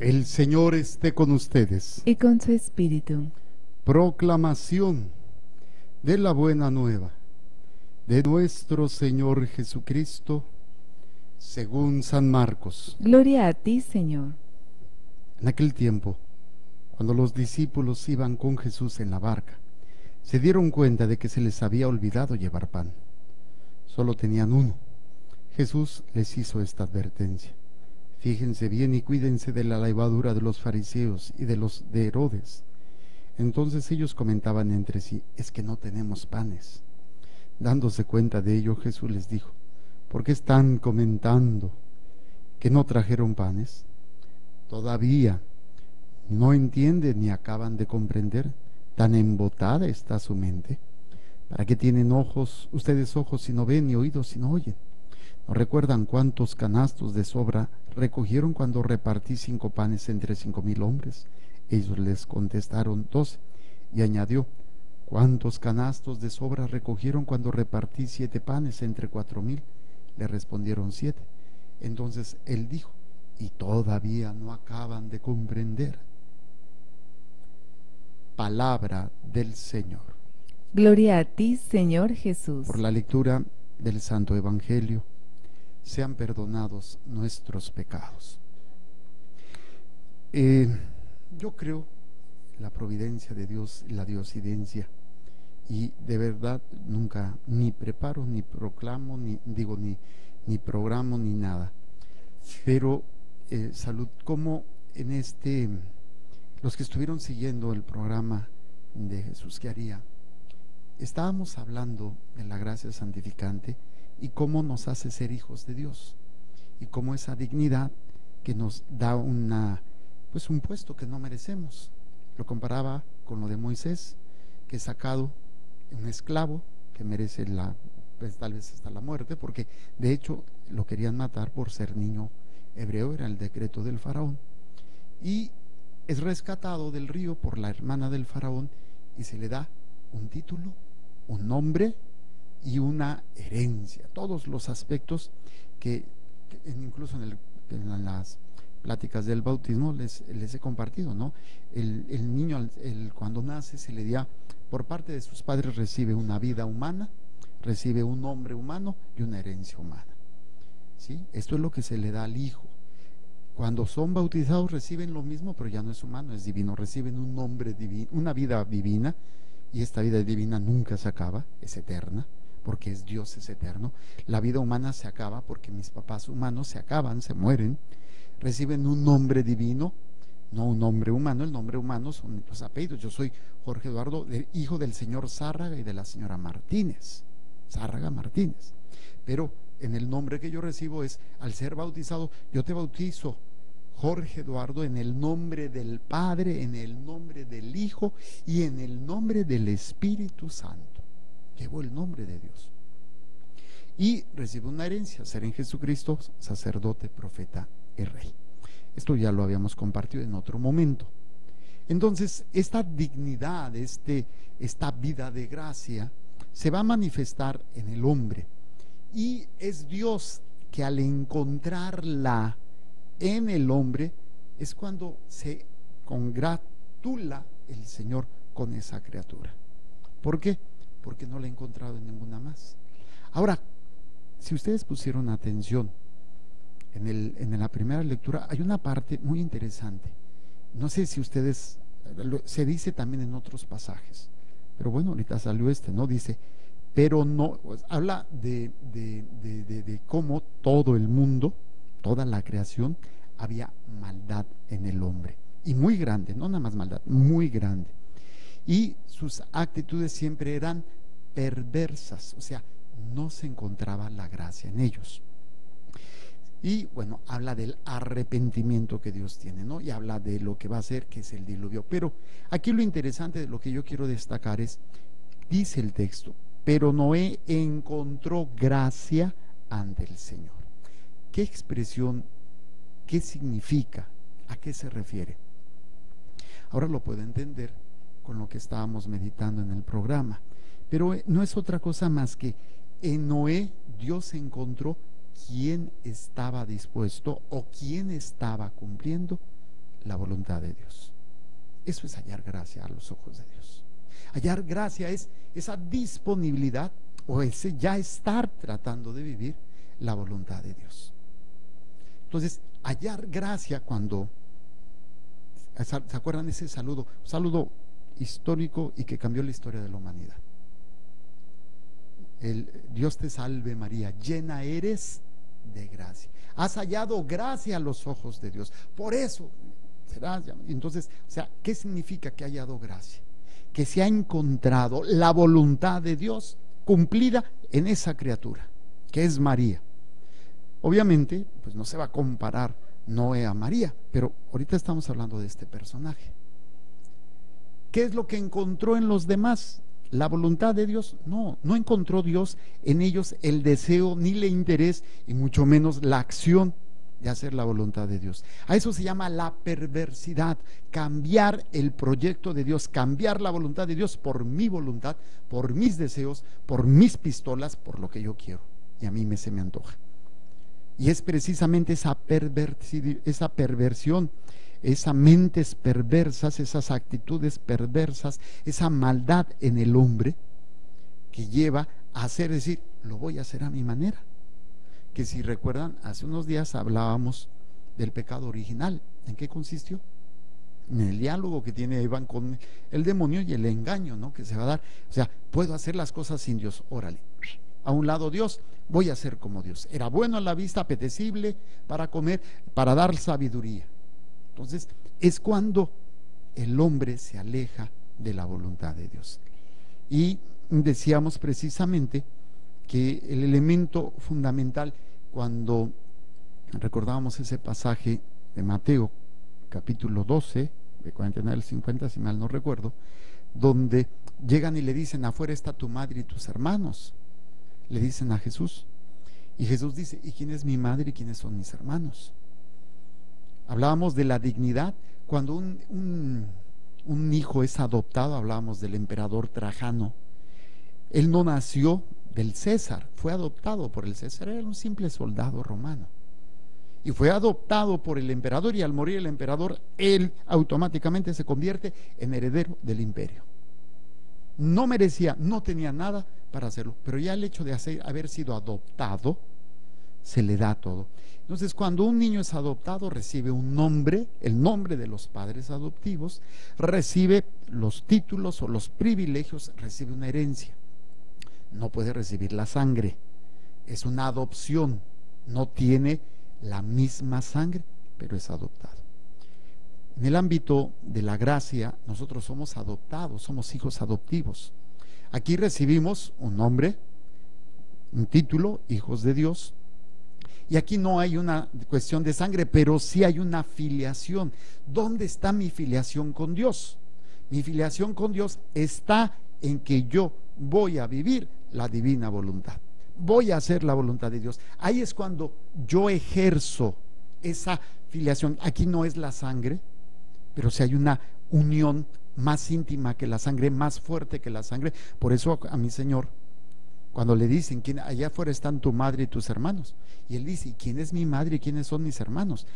El Señor esté con ustedes. y con su espíritu. Proclamación de la buena nueva de nuestro Señor Jesucristo según San Marcos. Gloria a ti, Señor. En aquel tiempo, cuando los discípulos iban con Jesús en la barca, se dieron cuenta de que se les había olvidado llevar pan. Solo tenían uno. Jesús les hizo esta advertencia: fíjense bien y cuídense de la levadura de los fariseos y de los de Herodes. Entonces ellos comentaban entre sí: es que no tenemos panes. Dándose cuenta de ello, Jesús les dijo: ¿por qué están comentando que no trajeron panes? ¿Todavía no entienden ni acaban de comprender? ¿Tan embotada está su mente? ¿Para qué tienen ojos, ustedes ojos si no ven, y oídos si no oyen? ¿No recuerdan cuántos canastos de sobra recogieron cuando repartí 5 panes entre 5,000 hombres? Ellos les contestaron: 12. Y añadió: ¿cuántos canastos de sobra recogieron cuando repartí 7 panes entre 4,000? Le respondieron: 7. Entonces él dijo: ¿y todavía no acaban de comprender? Palabra del Señor. Gloria a ti, Señor Jesús. Por la lectura del Santo Evangelio, sean perdonados nuestros pecados. Yo creo en la providencia de Dios y la diosidencia, y de verdad nunca ni preparo, ni proclamo, ni programo, ni nada. Pero salud, como en los que estuvieron siguiendo el programa de Jesús que haría, estábamos hablando de la gracia santificante y cómo nos hace ser hijos de Dios, y cómo esa dignidad que nos da un puesto que no merecemos. Lo comparaba con lo de Moisés, que es sacado un esclavo que merece pues tal vez hasta la muerte, porque de hecho lo querían matar por ser niño hebreo, era el decreto del faraón, y es rescatado del río por la hermana del faraón y se le da un título, un nombre y una herencia, todos los aspectos que incluso en las pláticas del bautismo les he compartido, ¿no? El niño cuando nace se le da, por parte de sus padres recibe una vida humana, recibe un nombre humano y una herencia humana, ¿sí? Esto es lo que se le da al hijo. Cuando son bautizados reciben lo mismo, pero ya no es humano, es divino. Reciben un nombre divino, una vida divina, y esta vida divina nunca se acaba, es eterna, porque Dios es eterno. La vida humana se acaba porque mis papás humanos se acaban, se mueren. Reciben un nombre divino, no un nombre humano. El nombre humano son los apellidos. Yo soy Jorge Eduardo, hijo del señor Zárraga y de la señora Martínez, Zárraga Martínez. Pero en el nombre que yo recibo es, al ser bautizado, yo te bautizo, Jorge Eduardo, en el nombre del Padre, en el nombre del Hijo y en el nombre del Espíritu Santo. Llevo el nombre de Dios. Y recibo una herencia: ser en Jesucristo sacerdote, profeta y rey. Esto ya lo habíamos compartido en otro momento. Entonces, esta dignidad, esta vida de gracia, se va a manifestar en el hombre. Y es Dios que, al encontrarla en el hombre, es cuando se congratula el Señor con esa criatura. ¿Por qué? Porque no la he encontrado en ninguna más. Ahora, si ustedes pusieron atención en la primera lectura, hay una parte muy interesante. No sé si ustedes, se dice también en otros pasajes, pero bueno, ahorita salió ¿no? Dice: pero no, pues, habla de cómo todo el mundo, toda la creación, había maldad en el hombre, y muy grande, no nada más maldad, muy grande, y sus actitudes siempre eran perversas, o sea, no se encontraba la gracia en ellos. Y bueno, habla del arrepentimiento que Dios tiene, ¿no? Y habla de lo que va a hacer, que es el diluvio. Pero aquí lo interesante de lo que yo quiero destacar es, dice el texto: pero Noé encontró gracia ante el Señor. ¿Qué expresión? ¿Qué significa? ¿A qué se refiere? Ahora lo puedo entender con lo que estábamos meditando en el programa, pero no es otra cosa más que en Noé Dios encontró quién estaba dispuesto o quién estaba cumpliendo la voluntad de Dios. Eso es hallar gracia a los ojos de Dios. Hallar gracia es esa disponibilidad o ese ya estar tratando de vivir la voluntad de Dios. Entonces, hallar gracia cuando, ¿se acuerdan ese saludo? Un saludo histórico y que cambió la historia de la humanidad. El Dios te salve María, llena eres de gracia. Has hallado gracia a los ojos de Dios. Por eso serás llamado. Entonces, o sea, ¿qué significa que ha hallado gracia? Que se ha encontrado la voluntad de Dios cumplida en esa criatura, que es María. Obviamente, pues no se va a comparar Noé a María, pero ahorita estamos hablando de este personaje. ¿Qué es lo que encontró en los demás? ¿La voluntad de Dios? No, no encontró Dios en ellos el deseo, ni el interés, y mucho menos la acción de hacer la voluntad de Dios. A eso se llama la perversidad, cambiar el proyecto de Dios, cambiar la voluntad de Dios por mi voluntad, por mis deseos, por mis pistolas, por lo que yo quiero, y a mí se me antoja. Y es precisamente esa perversión, esas mentes perversas, esas actitudes perversas, esa maldad en el hombre que lleva a hacer, decir, lo voy a hacer a mi manera. Que si recuerdan, hace unos días hablábamos del pecado original. ¿En qué consistió? En el diálogo que tiene Iván con el demonio y el engaño, ¿no?, que se va a dar. O sea, puedo hacer las cosas sin Dios, órale. A un lado Dios, voy a ser como Dios. Era bueno a la vista, apetecible para comer, para dar sabiduría. Entonces, es cuando el hombre se aleja de la voluntad de Dios. Y decíamos precisamente que el elemento fundamental, cuando recordábamos ese pasaje de Mateo, capítulo 12, de 49 al 50, si mal no recuerdo, donde llegan y le dicen, afuera está tu madre y tus hermanos. Le dicen a Jesús, y Jesús dice, ¿y quién es mi madre y quiénes son mis hermanos? Hablábamos de la dignidad. Cuando un hijo es adoptado, hablábamos del emperador Trajano. Él no nació del César, fue adoptado por el César, era un simple soldado romano. Y fue adoptado por el emperador, y al morir el emperador, él automáticamente se convierte en heredero del imperio. No merecía, no tenía nada para hacerlo, pero ya el hecho de haber sido adoptado, se le da todo. Entonces, cuando un niño es adoptado, recibe un nombre, el nombre de los padres adoptivos, recibe los títulos o los privilegios, recibe una herencia. No puede recibir la sangre, es una adopción, no tiene la misma sangre, pero es adoptado. En el ámbito de la gracia, nosotros somos adoptados, somos hijos adoptivos. Aquí recibimos un nombre, un título, hijos de Dios. Y aquí no hay una cuestión de sangre, pero sí hay una filiación. ¿Dónde está mi filiación con Dios? Mi filiación con Dios está en que yo voy a vivir la divina voluntad. Voy a hacer la voluntad de Dios. Ahí es cuando yo ejerzo esa filiación. Aquí no es la sangre, pero sí hay una unión más íntima que la sangre, más fuerte que la sangre. Por eso a mi Señor, cuando le dicen, allá afuera están tu madre y tus hermanos, y él dice, ¿quién es mi madre y quiénes son mis hermanos?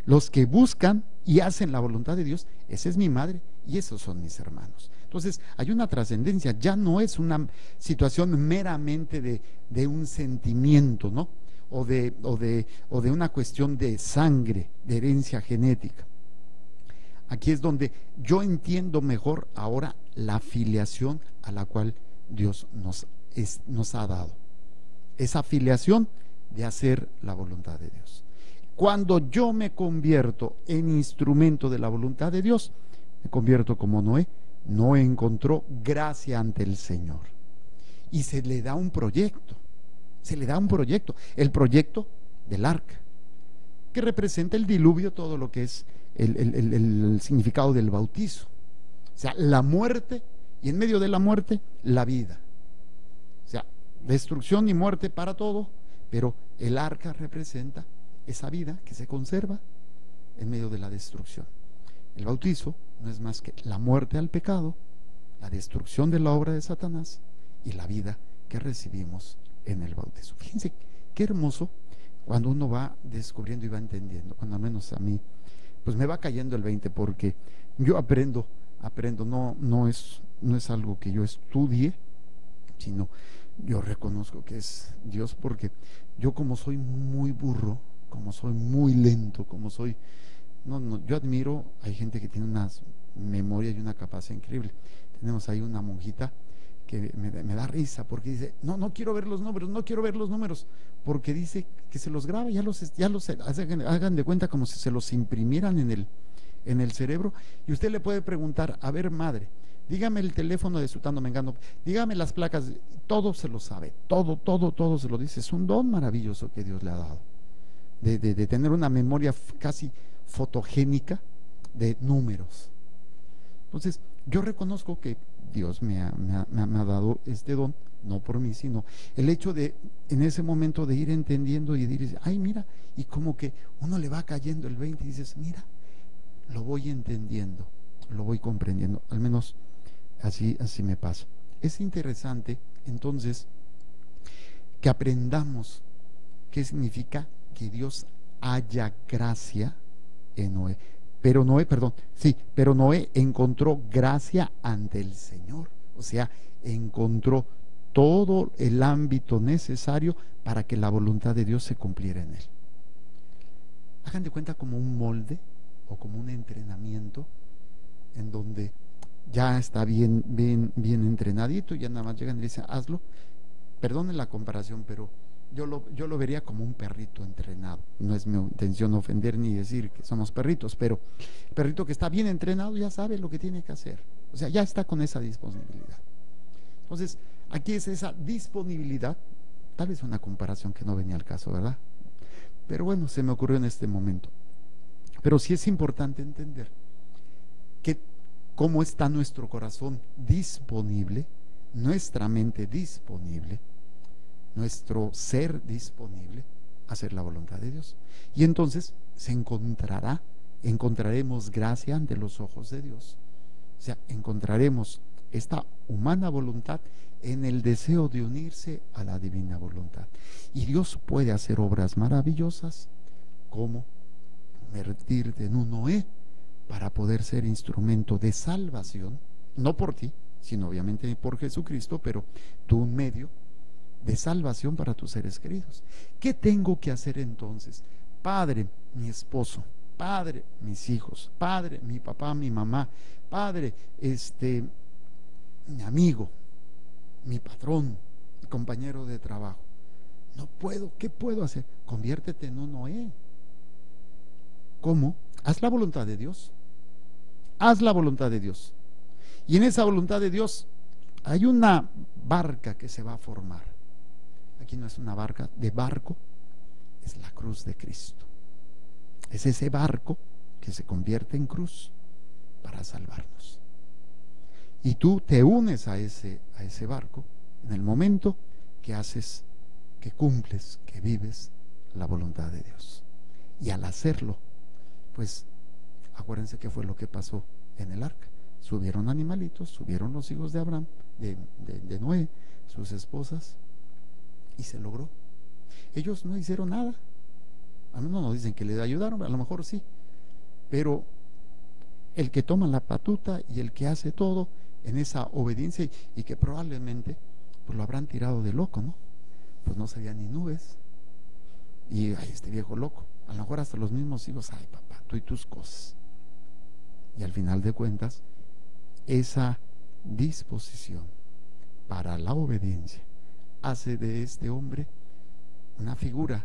Los que buscan y hacen la voluntad de Dios, esa es mi madre y esos son mis hermanos. Entonces hay una trascendencia, ya no es una situación meramente de un sentimiento, ¿no? O de una cuestión de sangre, de herencia genética. Aquí es donde yo entiendo mejor ahora la filiación a la cual Dios nos ha dado. Esa filiación de hacer la voluntad de Dios. Cuando yo me convierto en instrumento de la voluntad de Dios, me convierto como Noé. Noé encontró gracia ante el Señor y se le da un proyecto, el proyecto del arca, que representa el diluvio, todo lo que es el significado del bautizo, o sea, la muerte, y en medio de la muerte, la vida, o sea, destrucción y muerte para todo, pero el arca representa esa vida que se conserva en medio de la destrucción. El bautizo no es más que la muerte al pecado, la destrucción de la obra de Satanás y la vida que recibimos en el bautizo. Fíjense qué hermoso cuando uno va descubriendo y va entendiendo, cuando al menos a mí pues me va cayendo el 20 porque yo aprendo, no es algo que yo estudie, sino yo reconozco que es Dios, porque yo, como soy muy burro, como soy muy lento, como soy, yo admiro, hay gente que tiene una memoria y una capacidad increíble. Tenemos ahí una monjita que me da risa porque dice, no quiero ver los números, no quiero ver los números, porque dice que se los graba, ya los hagan de cuenta como si se los imprimieran en el cerebro. Y usted le puede preguntar, a ver, madre, dígame el teléfono de Sutano Mengano, dígame las placas, todo se lo sabe, todo se lo dice. Es un don maravilloso que Dios le ha dado, de tener una memoria casi fotogénica de números. Entonces, yo reconozco que Dios me ha dado este don, no por mí, sino el hecho de, en ese momento, de ir entendiendo y de ir, ay, mira, y como que uno le va cayendo el 20 y dices, mira, lo voy entendiendo, lo voy comprendiendo, al menos así me pasa. Es interesante, entonces, que aprendamos qué significa que Dios haya gracia en Noé. Pero Noé encontró gracia ante el Señor, o sea, encontró todo el ámbito necesario para que la voluntad de Dios se cumpliera en él. Hagan de cuenta como un molde o como un entrenamiento en donde ya está bien entrenadito, y ya nada más llegan y dicen, hazlo. Perdonen la comparación, pero yo lo vería como un perrito entrenado. No es mi intención ofender ni decir que somos perritos, pero el perrito que está bien entrenado ya sabe lo que tiene que hacer, o sea, ya está con esa disponibilidad. Entonces, aquí es esa disponibilidad, tal vez una comparación que no venía al caso, ¿verdad? Pero bueno, se me ocurrió en este momento. Pero sí es importante entender que cómo está nuestro corazón disponible, nuestra mente disponible, nuestro ser disponible a hacer la voluntad de Dios. Y entonces encontraremos gracia ante los ojos de Dios. O sea, encontraremos esta humana voluntad en el deseo de unirse a la divina voluntad. Y Dios puede hacer obras maravillosas, como convertirte en un Noé para poder ser instrumento de salvación, no por ti, sino obviamente por Jesucristo, pero tú un medio de salvación para tus seres queridos. ¿Qué tengo que hacer entonces? Padre, mi esposo; padre, mis hijos; padre, mi papá, mi mamá; padre, mi amigo, mi patrón, mi compañero de trabajo. No puedo, ¿qué puedo hacer? Conviértete en un Noé. ¿Cómo? Haz la voluntad de Dios. Haz la voluntad de Dios. Y en esa voluntad de Dios hay una barca que se va a formar. Aquí no es una barca de barco, es la cruz de Cristo. Es ese barco que se convierte en cruz para salvarnos. Y tú te unes a ese barco en el momento que haces, que cumples, que vives la voluntad de Dios. Y al hacerlo, pues acuérdense que fue lo que pasó en el arca. Subieron animalitos, subieron los hijos de Abraham, de Noé, sus esposas, y se logró. Ellos no hicieron nada. A mí no nos dicen que les ayudaron, a lo mejor sí, pero el que toma la batuta y el que hace todo en esa obediencia, y que probablemente pues lo habrán tirado de loco, ¿no? Pues no sabía ni nubes, y ay, este viejo loco. A lo mejor hasta los mismos hijos, ay papá, tú y tus cosas. Y al final de cuentas, esa disposición para la obediencia hace de este hombre una figura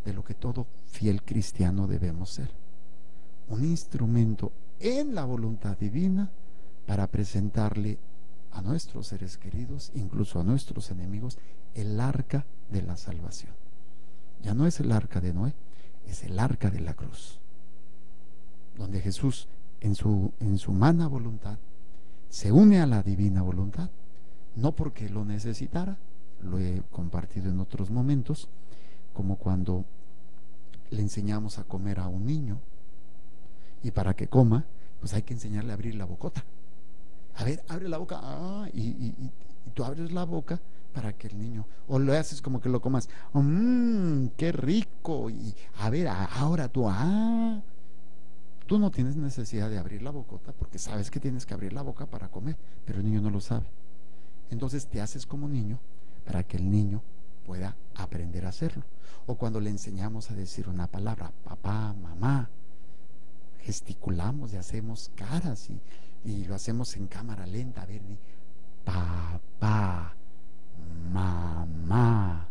de lo que todo fiel cristiano debemos ser: un instrumento en la voluntad divina para presentarle a nuestros seres queridos, incluso a nuestros enemigos, el arca de la salvación. Ya no es el arca de Noé, es el arca de la cruz, donde Jesús en su humana voluntad se une a la divina voluntad, no porque lo necesitara. Lo he compartido en otros momentos, como cuando le enseñamos a comer a un niño, y para que coma, pues hay que enseñarle a abrir la bocota. A ver, abre la boca, y tú abres la boca para que el niño, o lo haces como que lo comas, qué rico, y a ver, ahora tú, Tú no tienes necesidad de abrir la bocota porque sabes que tienes que abrir la boca para comer, pero el niño no lo sabe. Entonces te haces como niño para que el niño pueda aprender a hacerlo. O cuando le enseñamos a decir una palabra, papá, mamá, gesticulamos y hacemos caras y lo hacemos en cámara lenta, a ver, papá, mamá,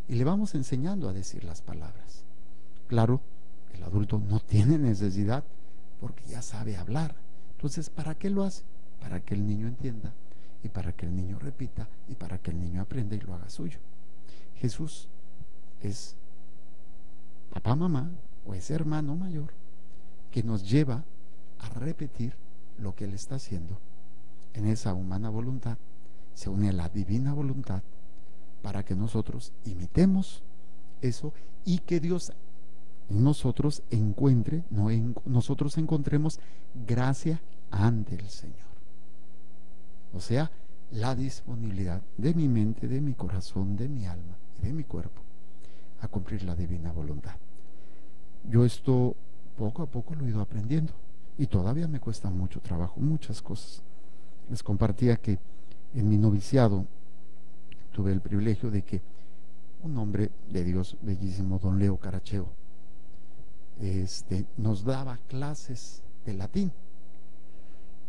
y le vamos enseñando a decir las palabras. Claro, el adulto no tiene necesidad porque ya sabe hablar. Entonces, ¿para qué lo hace? Para que el niño entienda y para que el niño repita y para que el niño aprenda y lo haga suyo. Jesús es papá, mamá o ese hermano mayor que nos lleva a repetir lo que Él está haciendo. En esa humana voluntad se une a la divina voluntad para que nosotros imitemos eso y que Dios en nosotros encuentre, nosotros encontremos gracia ante el Señor. O sea, la disponibilidad de mi mente, de mi corazón, de mi alma y de mi cuerpo a cumplir la divina voluntad. Yo esto poco a poco lo he ido aprendiendo y todavía me cuesta mucho trabajo, muchas cosas. Les compartía que en mi noviciado tuve el privilegio de que un hombre de Dios bellísimo, don Leo Caracheo, nos daba clases de latín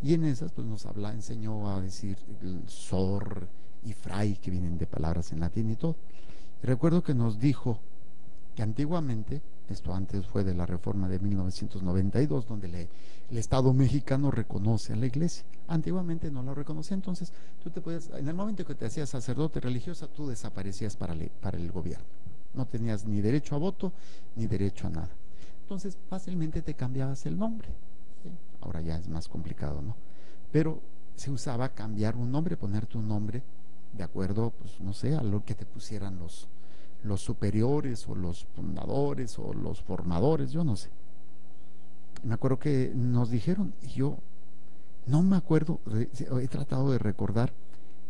y en esas pues nos enseñó a decir el sor y fray, que vienen de palabras en latín y todo. Y recuerdo que nos dijo que antiguamente, esto antes fue de la reforma de 1992, donde el Estado mexicano reconoce a la iglesia. Antiguamente no la reconocía, entonces tú te podías, en el momento que te hacías sacerdote religiosa, tú desaparecías para el gobierno. No tenías ni derecho a voto, ni derecho a nada. Entonces fácilmente te cambiabas el nombre. ¿Sí? Ahora ya es más complicado, ¿no? Pero se usaba cambiar un nombre, ponerte un nombre de acuerdo, pues no sé, a lo que te pusieran los superiores o los fundadores o los formadores, yo no sé. Me acuerdo que nos dijeron, y yo no me acuerdo, he tratado de recordar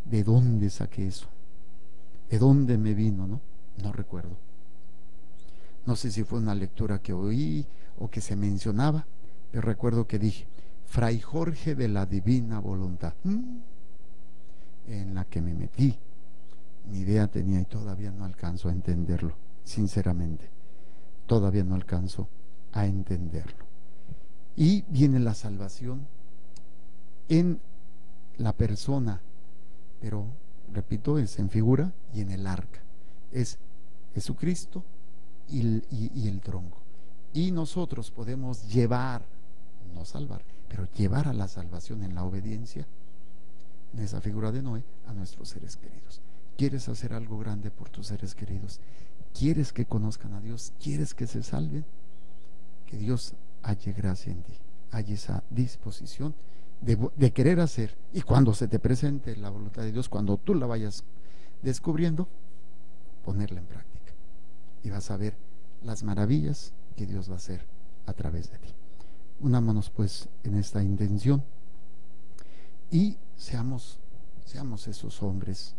de dónde saqué eso, de dónde me vino, ¿no? No recuerdo. No sé si fue una lectura que oí o que se mencionaba, pero recuerdo que dije, Fray Jorge de la Divina Voluntad, en la que me metí. Ni idea tenía y todavía no alcanzo a entenderlo, sinceramente. Todavía no alcanzo a entenderlo. Y viene la salvación en la persona, pero repito, es en figura y en el arca. Es Jesucristo y el tronco. Y nosotros podemos llevar, no salvar, pero llevar a la salvación en la obediencia, en esa figura de Noé, a nuestros seres queridos. ¿Quieres hacer algo grande por tus seres queridos? ¿Quieres que conozcan a Dios? ¿Quieres que se salven? Que Dios halle gracia en ti, halle esa disposición de querer hacer. Y cuando se te presente la voluntad de Dios, cuando tú la vayas descubriendo, ponerla en práctica. Y vas a ver las maravillas que Dios va a hacer a través de ti. Unámonos pues en esta intención y seamos esos hombres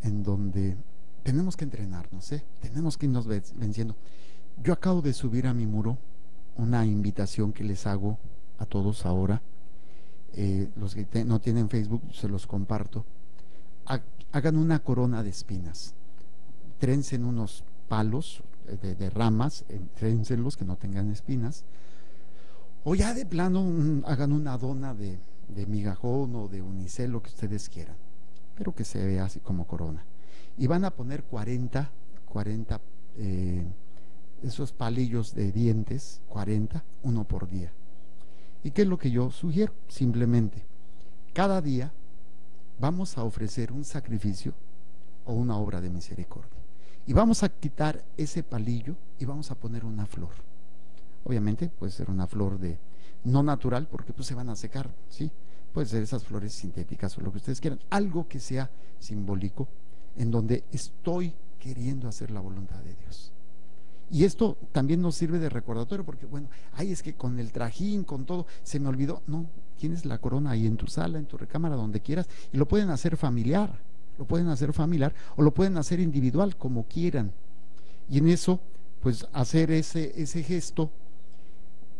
en donde tenemos que entrenarnos, tenemos que irnos venciendo. Yo acabo de subir a mi muro una invitación que les hago a todos ahora, los que no tienen Facebook, se los comparto. Hagan una corona de espinas, trencen unos palos de ramas, tréncenlos que no tengan espinas, o ya de plano hagan una dona de migajón o de unicel, lo que ustedes quieran, pero que se vea así como corona. Y van a poner 40 esos palillos de dientes, 40, uno por día. ¿Y qué es lo que yo sugiero? Simplemente, cada día vamos a ofrecer un sacrificio o una obra de misericordia. Y vamos a quitar ese palillo y vamos a poner una flor. Obviamente puede ser una flor no natural, porque pues se van a secar, ¿sí? Puede ser esas flores sintéticas o lo que ustedes quieran, algo que sea simbólico, en donde estoy queriendo hacer la voluntad de Dios. Y esto también nos sirve de recordatorio, porque bueno, es que con el trajín, con todo, se me olvidó. No, tienes la corona ahí en tu sala, en tu recámara, donde quieras, y lo pueden hacer familiar, o lo pueden hacer individual, como quieran. Y en eso, pues hacer ese gesto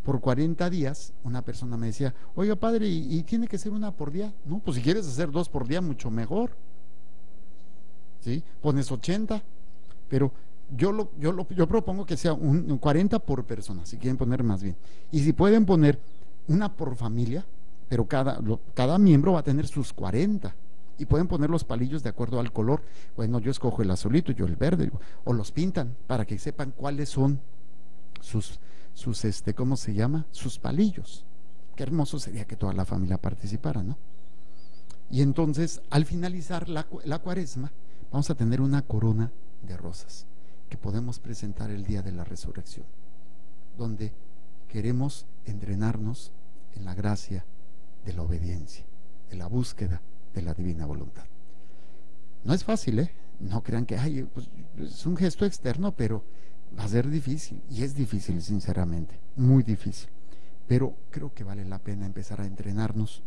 por 40 días, una persona me decía, oiga padre, ¿y tiene que ser una por día? No, pues si quieres hacer 2 por día, mucho mejor. ¿Sí? Pones 80, pero yo propongo que sea un 40 por persona, si quieren poner más bien. Y si pueden poner una por familia, pero cada miembro va a tener sus 40. Y pueden poner los palillos de acuerdo al color. Bueno, yo escojo el azulito, yo el verde, o los pintan para que sepan cuáles son sus ¿cómo se llama? Sus palillos. Qué hermoso sería que toda la familia participara, ¿no? Y entonces, al finalizar la cuaresma, vamos a tener una corona de rosas que podemos presentar el día de la resurrección, donde queremos entrenarnos en la gracia de la obediencia, de la búsqueda de la divina voluntad. No es fácil, ¿eh? No crean que pues, es un gesto externo, pero va a ser difícil, y es difícil, sinceramente, muy difícil, pero creo que vale la pena empezar a entrenarnos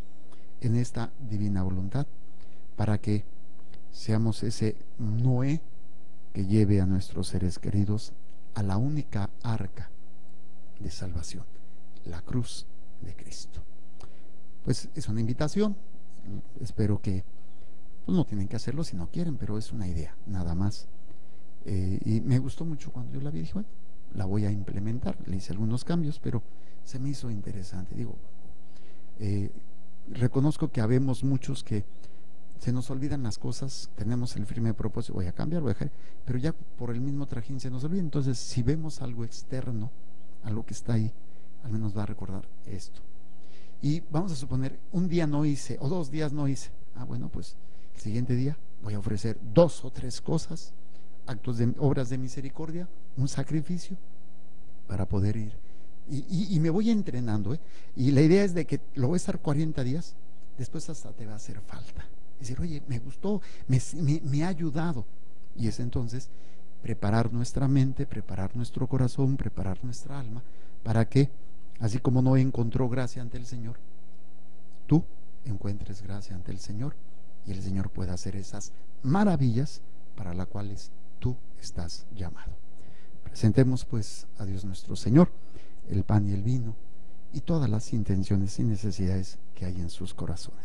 en esta divina voluntad para que seamos ese Noé que lleve a nuestros seres queridos a la única arca de salvación, la cruz de Cristo. Pues es una invitación, espero que pues no tienen que hacerlo si no quieren, pero es una idea, nada más. Y me gustó mucho cuando yo la vi, dije, bueno, la voy a implementar, le hice algunos cambios, pero se me hizo interesante. Digo, reconozco que habemos muchos que se nos olvidan las cosas, tenemos el firme propósito, voy a cambiar, voy a dejar, pero ya por el mismo trajín se nos olvida. Entonces, si vemos algo externo, algo que está ahí, al menos va a recordar esto. Y vamos a suponer, un día no hice, o 2 días no hice. Bueno, pues el siguiente día voy a ofrecer 2 o 3 cosas, actos de obras de misericordia, un sacrificio, para poder ir. Y me voy entrenando, y la idea es de que lo voy a estar 40 días, después hasta te va a hacer falta. Es decir, oye, me gustó, me ha ayudado. Y es entonces preparar nuestra mente, preparar nuestro corazón, preparar nuestra alma, para que, así como Noé encontró gracia ante el Señor, tú encuentres gracia ante el Señor, y el Señor pueda hacer esas maravillas para las cuales tú estás llamado. Presentemos pues a Dios nuestro Señor el pan y el vino y todas las intenciones y necesidades que hay en sus corazones.